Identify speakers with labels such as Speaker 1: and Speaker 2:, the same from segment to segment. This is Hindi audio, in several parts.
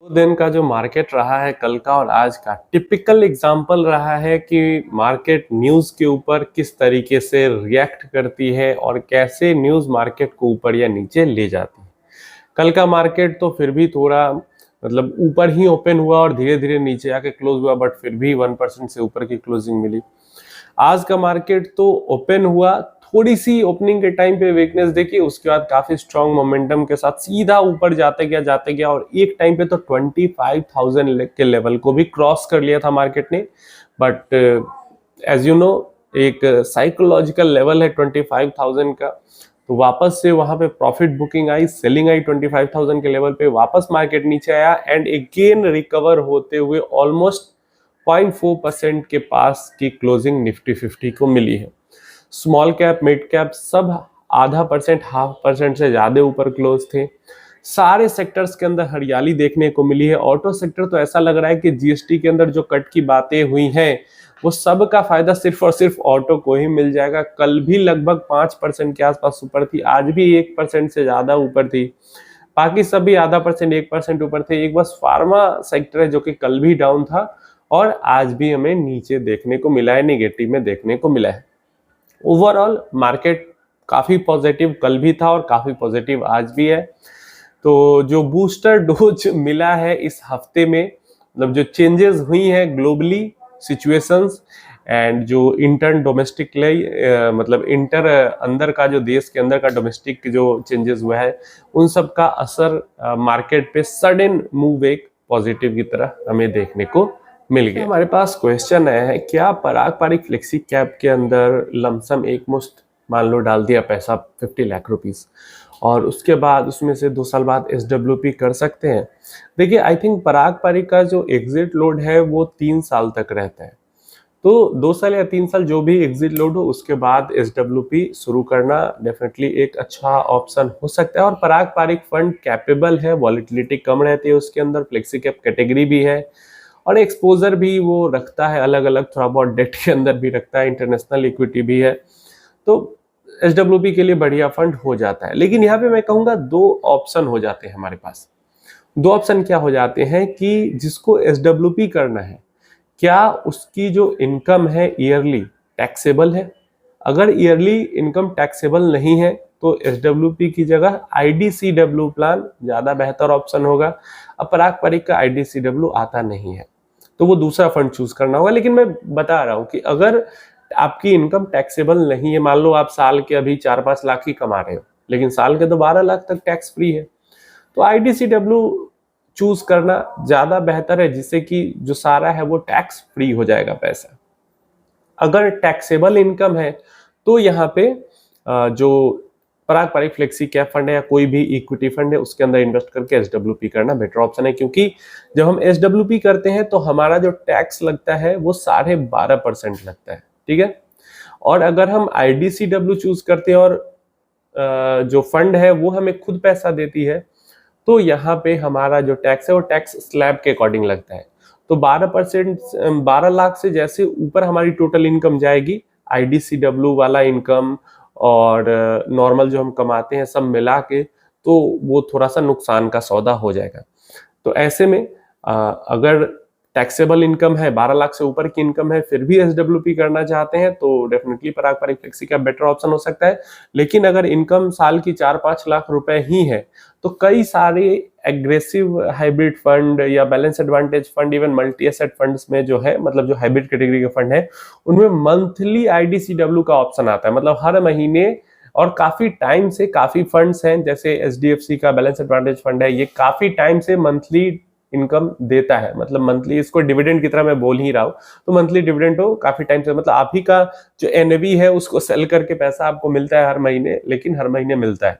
Speaker 1: दिन का जो मार्केट रहा है कल का और आज का टिपिकल एग्जाम्पल रहा है कि मार्केट न्यूज़ के ऊपर किस तरीके से रिएक्ट करती है और कैसे न्यूज़ मार्केट को ऊपर या नीचे ले जाती है। कल का मार्केट तो फिर भी थोड़ा मतलब ऊपर ही ओपन हुआ और धीरे धीरे नीचे आके क्लोज हुआ, बट फिर भी 1% से ऊपर की क्लोजिंग मिली। आज का मार्केट तो ओपन हुआ, थोड़ी सी ओपनिंग के टाइम पे वीकनेस देखी, उसके बाद काफी स्ट्रॉन्ग मोमेंटम के साथ सीधा ऊपर जाते गया और एक टाइम पे तो 25,000 के लेवल को भी क्रॉस कर लिया था मार्केट ने। बट एज यू नो, एक साइकोलॉजिकल लेवल है 25,000 का, तो वापस से वहां पे प्रॉफिट बुकिंग आई, सेलिंग आई 25,000 के लेवल पे, वापस मार्केट नीचे आया एंड अगेन रिकवर होते हुए ऑलमोस्ट 0.4% के पास की क्लोजिंग निफ्टी 50 को मिली है। स्मॉल कैप, मिड कैप सब आधा परसेंट, 0.5% से ज्यादा ऊपर क्लोज थे। सारे सेक्टर्स के अंदर हरियाली देखने को मिली है। ऑटो सेक्टर तो ऐसा लग रहा है कि जीएसटी के अंदर जो कट की बातें हुई हैं वो सब का फायदा सिर्फ और सिर्फ ऑटो को ही मिल जाएगा। कल भी लगभग 5% के आसपास ऊपर थी, आज भी 1% से ज्यादा ऊपर थी। बाकी सभी आधा परसेंट, 1% ऊपर थे। एक बस फार्मा सेक्टर है जो कि कल भी डाउन था और आज भी हमें नीचे देखने को मिला है, नेगेटिव में देखने को मिला है। ओवरऑल मार्केट काफी पॉजिटिव कल भी था और काफी पॉजिटिव आज भी है। तो जो बूस्टर डोज मिला है इस हफ्ते में, मतलब जो चेंजेस हुई हैं ग्लोबली सिचुएशंस एंड जो इंटर्न डोमेस्टिकली मतलब इंटर अंदर का जो देश के अंदर का डोमेस्टिक जो चेंजेस हुआ है, उन सब का असर मार्केट पे सडन मूव एक पॉजिटिव की तरह हमें देखने को मिल गया। हमारे पास क्वेश्चन है, क्या पराग पारिक फ्लेक्सी कैप के अंदर लमसम एक मुश्त मान लो डाल दिया पैसा 50 लाख रुपीस और उसके बाद उसमें से 2 साल बाद SWP कर सकते हैं? देखिए, आई थिंक पराग पारिक का जो एग्जिट लोड है वो 3 साल तक रहता है, तो 2 साल या 3 साल जो भी एग्जिट लोड हो उसके बाद SWP शुरू करना डेफिनेटली एक अच्छा ऑप्शन हो सकता है। और पराग पारिक फंड कैपेबल है, वॉलिटिलिटी कम रहती है उसके अंदर, फ्लेक्सी कैप कैटेगरी भी है और एक्सपोजर भी वो रखता है अलग अलग, थोड़ा बहुत डेट के अंदर भी रखता है, इंटरनेशनल इक्विटी भी है, तो SWP के लिए बढ़िया फंड हो जाता है। लेकिन यहाँ पे मैं कहूँगा 2 ऑप्शन हो जाते हैं हमारे पास। 2 ऑप्शन क्या हो जाते हैं कि जिसको SWP करना है, क्या उसकी जो इनकम है ईयरली टैक्सेबल है? अगर ईयरली इनकम टैक्सेबल नहीं है तो SWP की जगह IDCW प्लान ज्यादा बेहतर ऑप्शन होगा। अब पराग पारिक का IDCW आता नहीं है तो वो दूसरा फंड चूज करना होगा। लेकिन मैं बता रहा हूं कि अगर आपकी इनकम टैक्सेबल नहीं है, मान लो आप साल के अभी 4-5 लाख ही कमा रहे हो लेकिन साल के तो 12 लाख तक टैक्स फ्री है, तो IDCW चूज करना ज्यादा बेहतर है, जिससे कि जो सारा है वो टैक्स फ्री हो जाएगा पैसा। अगर टैक्सेबल इनकम है तो यहाँ पे जो पराग पारिक फ्लेक्सी कैप फंड है या कोई भी इक्विटी फंड है उसके अंदर इन्वेस्ट करके SWP करना बेटर ऑप्शन है, क्योंकि जब हम SWP करते हैं तो हमारा जो टैक्स लगता है वो 12.5% लगता है, ठीक है। और अगर हम IDCW चूज करते हैं और जो फंड है वो हमें खुद पैसा देती है, तो यहाँ पे हमारा जो टैक्स है वो टैक्स स्लैब के अकॉर्डिंग लगता है। तो 12%, 12 लाख से जैसे ऊपर हमारी टोटल इनकम जाएगी, IDCW वाला इनकम और नॉर्मल जो हम कमाते हैं सब मिला के, तो वो थोड़ा सा नुकसान का सौदा हो जाएगा। तो ऐसे में अगर टैक्सेबल इनकम है, 12 लाख से ऊपर की इनकम है, फिर भी SWP करना चाहते हैं तो डेफिनेटली पराग पारिक फ्लेक्सी का बेटर ऑप्शन हो सकता है। लेकिन अगर इनकम साल की 4-5 लाख रुपए ही है तो कई सारे एग्रेसिव हाइब्रिड फंड या balance advantage fund, even multi asset funds में जो है, मतलब जो हाइब्रिड कैटेगरी के फंड है, उनमें मंथली IDCW का ऑप्शन आता है, मतलब हर महीने। और काफी टाइम से काफी फंड्स हैं, जैसे SDFC का बैलेंस एडवांटेज फंड है, ये काफी टाइम से मंथली इनकम देता है, मतलब मंथली, इसको डिविडेंड की तरह मैं बोल ही रहा हूँ, तो मंथली डिविडेंड हो काफी टाइम से, मतलब आप ही का जो NAV है उसको सेल करके पैसा आपको मिलता है हर महीने, लेकिन हर महीने मिलता है,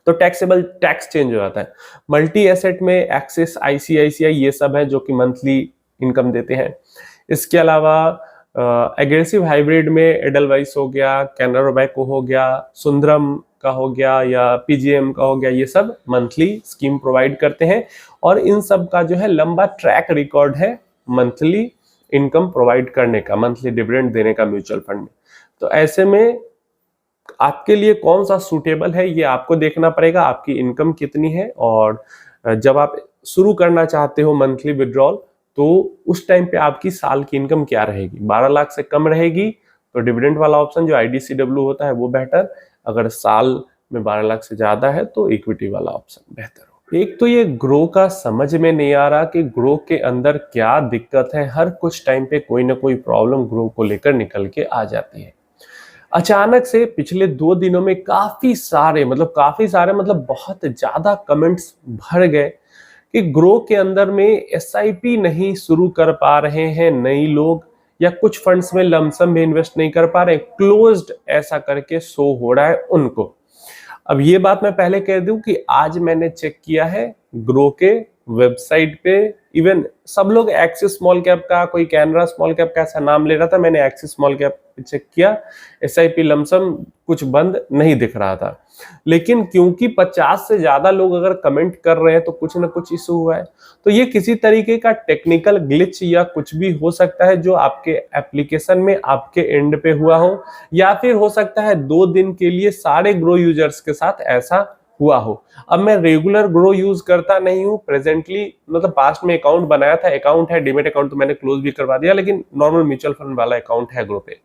Speaker 1: तो टैक्सेबल टैक्स चेंज हो जाता है। मल्टी एसेट में एक्सिस, ICICI ये सब है जो कि मंथली इनकम देते हैं। इसके अलावा एग्रेसिव हाइब्रिड में एडलवाइस हो गया, कैनरा रोबैको हो गया, सुंदरम का हो गया या PGM का हो गया, ये सब मंथली स्कीम प्रोवाइड करते हैं और इन सब का जो है लंबा ट्रैक रिकॉर्ड है मंथली इनकम प्रोवाइड करने का, मंथली डिविडेंड देने का म्यूचुअल फंड में। तो ऐसे में आपके लिए कौन सा सूटेबल है ये आपको देखना पड़ेगा, आपकी इनकम कितनी है, और जब आप शुरू करना चाहते हो मंथली विड्रॉल, तो उस टाइम पे आपकी साल की इनकम क्या रहेगी? 12 लाख से कम रहेगी तो डिविडेंड वाला ऑप्शन जो IDCW होता है वो बेटर, अगर साल में 12 लाख से ज्यादा है तो इक्विटी वाला ऑप्शन बेहतर हो। एक तो ये ग्रो का समझ में नहीं आ रहा कि ग्रो के अंदर क्या दिक्कत है। हर कुछ टाइम पे कोई ना कोई प्रॉब्लम ग्रो को लेकर निकल के आ जाती है। अचानक से पिछले 2 दिनों में काफी सारे मतलब बहुत ज्यादा कमेंट्स भर गए कि ग्रो के अंदर में SIP नहीं शुरू कर पा रहे हैं नई लोग, या कुछ फंड्स में लमसम भी इन्वेस्ट नहीं कर पा रहे, क्लोज्ड ऐसा करके शो हो रहा है उनको। अब ये बात मैं पहले कह दूं कि आज मैंने चेक किया है ग्रो के वेबसाइट पे, इवन सब लोग एक्सिस स्मॉल कैप का, कोई कैनरा स्मॉल कैप का ऐसा नाम ले रहा था, मैंने एक्सिस स्मॉल कैप पे चेक किया, SIP लमसम कुछ बंद नहीं दिख रहा था। लेकिन क्योंकि 50 से ज्यादा लोग अगर कमेंट कर रहे हैं तो कुछ ना कुछ इशू हुआ है। तो ये किसी तरीके का टेक्निकल ग्लिच या कुछ भी हो सकता है जो आपके एप्लीकेशन में आपके एंड पे हुआ हो, या फिर हो सकता है 2 दिन के लिए सारे ग्रो यूजर्स के साथ ऐसा हुआ हो। अब मैं रेगुलर ग्रो यूज करता नहीं हूं प्रेजेंटली, मतलब पास्ट में अकाउंट बनाया था, अकाउंट है डीमेट अकाउंट तो मैंने क्लोज भी करवा दिया, लेकिन नॉर्मल म्यूचुअल फंड वाला अकाउंट है ग्रो पे।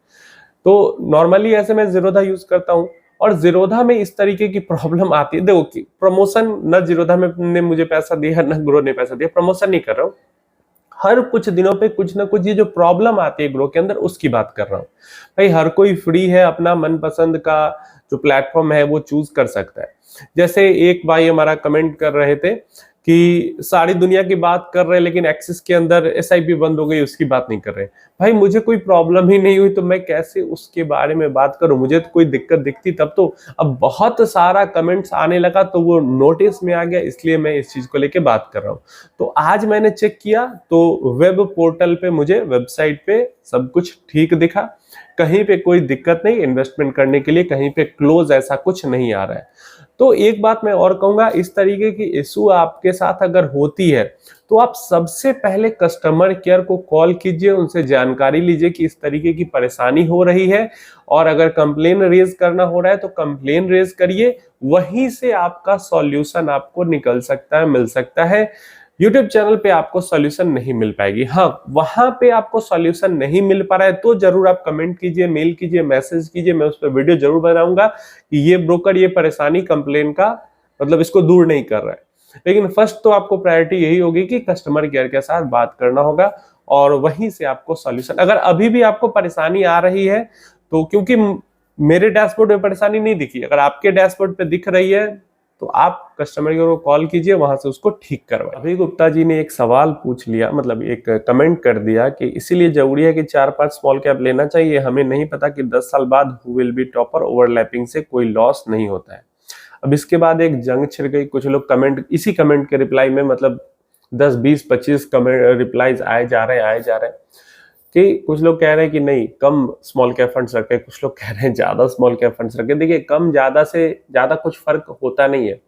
Speaker 1: तो नॉर्मली ऐसे मैं जीरोधा यूज करता हूं, और जीरोधा में इस तरीके की प्रॉब्लम आती है। देखो कि प्रमोशन न जीरोधा में ने मुझे पैसा दिया न ग्रो ने पैसा दिया, प्रमोशन नहीं कर रहा हूं, हर कुछ दिनों पे कुछ ना कुछ ये जो प्रॉब्लम आती है ग्रो के अंदर उसकी बात कर रहा हूं। भाई हर कोई फ्री है, अपना मनपसंद का जो प्लेटफॉर्म है वो चूज कर सकता है। जैसे एक भाई हमारा कमेंट कर रहे थे कि सारी दुनिया की बात कर रहे हैं लेकिन एक्सिस के अंदर SIP बंद हो गई, उसकी बात नहीं कर रहे। भाई मुझे कोई प्रॉब्लम ही नहीं हुई तो मैं कैसे उसके बारे में बात करूं? मुझे तो कोई दिक्कत दिखती तब तो। अब बहुत सारा कमेंट्स आने लगा तो वो नोटिस में आ गया, इसलिए मैं इस चीज को लेके बात कर रहा हूं। तो आज मैंने चेक किया तो वेब पोर्टल पे मुझे वेबसाइट पे सब कुछ ठीक दिखा, कहीं पे कोई दिक्कत नहीं, इन्वेस्टमेंट करने के लिए कहीं पे क्लोज ऐसा कुछ नहीं आ रहा है। तो एक बात मैं और कहूंगा, इस तरीके की इशू आपके साथ अगर होती है तो आप सबसे पहले कस्टमर केयर को कॉल कीजिए, उनसे जानकारी लीजिए कि इस तरीके की परेशानी हो रही है, और अगर कंप्लेन रेज करना हो रहा है तो कंप्लेन रेज करिए, वहीं से आपका सॉल्यूशन आपको निकल सकता है, मिल सकता है। यूट्यूब चैनल पे आपको सॉल्यूशन नहीं मिल पाएगी। हाँ, वहां पे आपको सॉल्यूशन नहीं मिल पा रहा है तो जरूर आप कमेंट कीजिए, मेल कीजिए, मैसेज कीजिए, मैं उस पर वीडियो जरूर बनाऊंगा कि ये ब्रोकर ये परेशानी कंप्लेन का मतलब इसको दूर नहीं कर रहा है। लेकिन फर्स्ट तो आपको प्रायोरिटी यही होगी कि कस्टमर केयर के साथ बात करना होगा, और वहीं से आपको सॉल्यूशन, अगर अभी भी आपको परेशानी आ रही है तो, क्योंकि मेरे डैशबोर्ड में परेशानी नहीं दिखी, अगर आपके डैशबोर्ड पे दिख रही है तो आप कस्टमर केयर को कॉल कीजिए, वहां से उसको ठीक करवाइए। अभी गुप्ता जी ने एक सवाल पूछ लिया, मतलब एक कमेंट कर दिया कि इसीलिए जरूरी है कि 4-5 स्मॉल कैप लेना चाहिए, हमें नहीं पता कि 10 साल बाद who will be topper, overlapping से कोई लॉस नहीं होता है। अब इसके बाद एक जंग छिड़ गई, कुछ लोग कमेंट, इसी कमेंट के रिप्लाई में मतलब 10, 20, 25 कमेंट रिप्लाईज आए जा रहे हैं कि कुछ लोग कह रहे हैं कि नहीं कम स्मॉल कैप फंड्स रखें, कुछ लोग कह रहे हैं ज्यादा स्मॉल कैप फंड्स रखें। देखिए कम ज्यादा से ज्यादा कुछ फर्क होता नहीं है।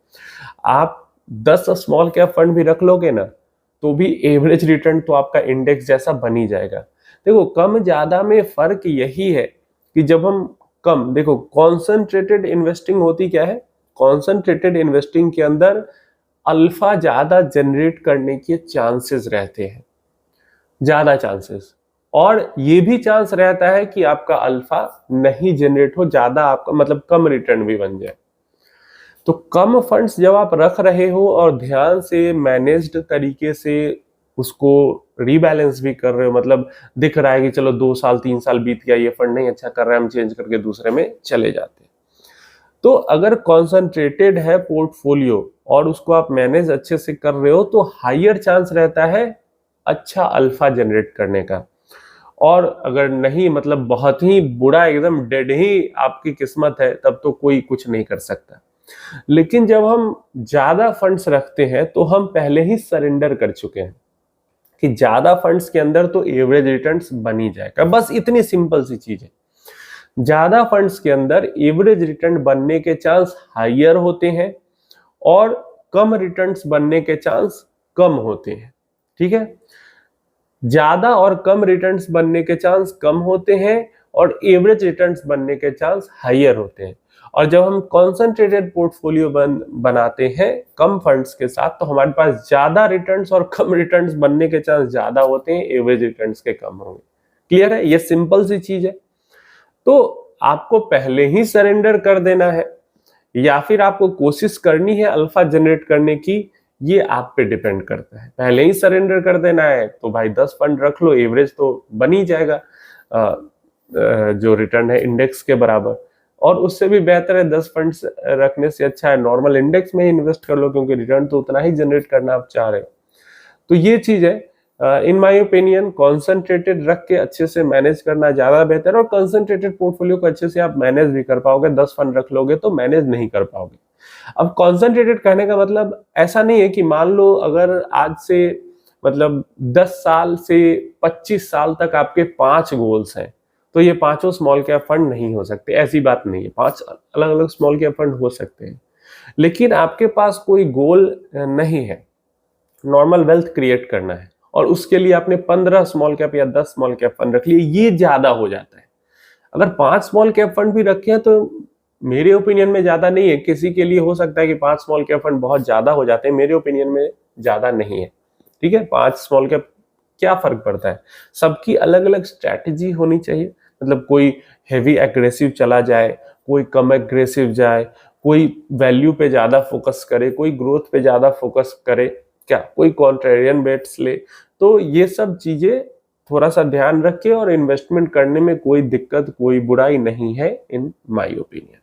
Speaker 1: आप 10 स्मॉल कैप फंड भी रख लोगे ना तो भी एवरेज रिटर्न तो आपका इंडेक्स जैसा बन ही जाएगा। देखो कम ज्यादा में फर्क यही है कि जब हम कम, देखो कॉन्सेंट्रेटेड इन्वेस्टिंग होती क्या है, कॉन्सेंट्रेटेड इन्वेस्टिंग के अंदर अल्फा ज्यादा जनरेट करने के चांसेस रहते हैं, ज्यादा चांसेस, और ये भी चांस रहता है कि आपका अल्फा नहीं जनरेट हो, ज्यादा आपका मतलब कम रिटर्न भी बन जाए। तो कम फंड्स जब आप रख रहे हो और ध्यान से मैनेज्ड तरीके से उसको रीबैलेंस भी कर रहे हो, मतलब दिख रहा है कि चलो 2 साल 3 साल बीत गया, ये फंड नहीं अच्छा कर रहा है, हम चेंज करके दूसरे में चले जाते हैं। तो अगर कॉन्सेंट्रेटेड है पोर्टफोलियो और उसको आप मैनेज अच्छे से कर रहे हो तो हायर चांस रहता है अच्छा अल्फा जनरेट करने का। और अगर नहीं, मतलब बहुत ही बुरा, एकदम डेड ही आपकी किस्मत है, तब तो कोई कुछ नहीं कर सकता। लेकिन जब हम ज्यादा फंड्स रखते हैं तो हम पहले ही सरेंडर कर चुके हैं कि ज्यादा फंड्स के अंदर तो एवरेज रिटर्न्स बन ही जाएगा, बस इतनी सिंपल सी चीज है। ज्यादा फंड्स के अंदर एवरेज रिटर्न बनने के चांस हायर होते हैं और कम रिटर्न्स बनने के चांस कम होते हैं। ठीक है, ज्यादा और कम रिटर्न्स बनने के चांस कम होते हैं और एवरेज रिटर्न्स बनने के चांस हायर होते हैं। और जब हम कॉन्सेंट्रेटेड पोर्टफोलियो बनाते हैं कम फंड्स के साथ, तो हमारे पास ज्यादा रिटर्न्स और कम रिटर्न्स बनने के चांस ज्यादा होते हैं, एवरेज रिटर्न्स के कम होंगे। क्लियर है? ये सिंपल सी चीज है। तो आपको पहले ही सरेंडर कर देना है या फिर आपको कोशिश करनी है अल्फा जनरेट करने की, ये आप पे डिपेंड करता है। पहले ही सरेंडर कर देना है तो भाई 10 फंड रख लो, एवरेज तो बन ही जाएगा जो रिटर्न है इंडेक्स के बराबर। और उससे भी बेहतर है 10 फंड्स रखने से अच्छा है नॉर्मल इंडेक्स में ही इन्वेस्ट कर लो, क्योंकि रिटर्न तो उतना ही जनरेट करना आप चाह रहे हो। तो ये चीज है, इन माय ओपिनियन कॉन्सेंट्रेटेड रख के अच्छे से मैनेज करना ज्यादा बेहतर है। और कॉन्सेंट्रेटेड पोर्टफोलियो को अच्छे से आप मैनेज भी कर पाओगे, 10 फंड रख लोगे तो मैनेज नहीं कर पाओगे। अब कॉन्सेंट्रेटेड कहने का मतलब ऐसा नहीं है कि मान लो अगर आज से मतलब 10 साल से 25 साल तक आपके 5 गोल्स हैं, तो ये पांचों स्मॉल कैप फंड नहीं हो सकते, ऐसी बात नहीं है। 5 अलग अलग स्मॉल कैप फंड हो सकते हैं, लेकिन आपके पास कोई गोल नहीं है, नॉर्मल वेल्थ क्रिएट करना है, और उसके लिए आपने 15 स्मॉल कैप या 10 स्मॉल कैप फंड रख लिए, ये ज्यादा हो जाता है। अगर 5 स्मॉल कैप फंड भी रखे हैं तो मेरे ओपिनियन में ज्यादा नहीं है। किसी के लिए हो सकता है कि 5 स्मॉल कैप फंड बहुत ज्यादा हो जाते हैं, मेरे ओपिनियन में ज्यादा नहीं है। ठीक है, 5 स्मॉल कैप क्या फर्क पड़ता है, सबकी अलग अलग स्ट्रैटेजी होनी चाहिए। मतलब कोई हेवी एग्रेसिव चला जाए, कोई कम एग्रेसिव जाए, कोई वैल्यू पे ज्यादा फोकस करे, कोई ग्रोथ पे ज्यादा फोकस करे, क्या कोई कॉन्ट्रेरियन बेट्स ले। तो ये सब चीजें थोड़ा सा ध्यान रख के और इन्वेस्टमेंट करने में कोई दिक्कत, कोई बुराई नहीं है इन माय ओपिनियन।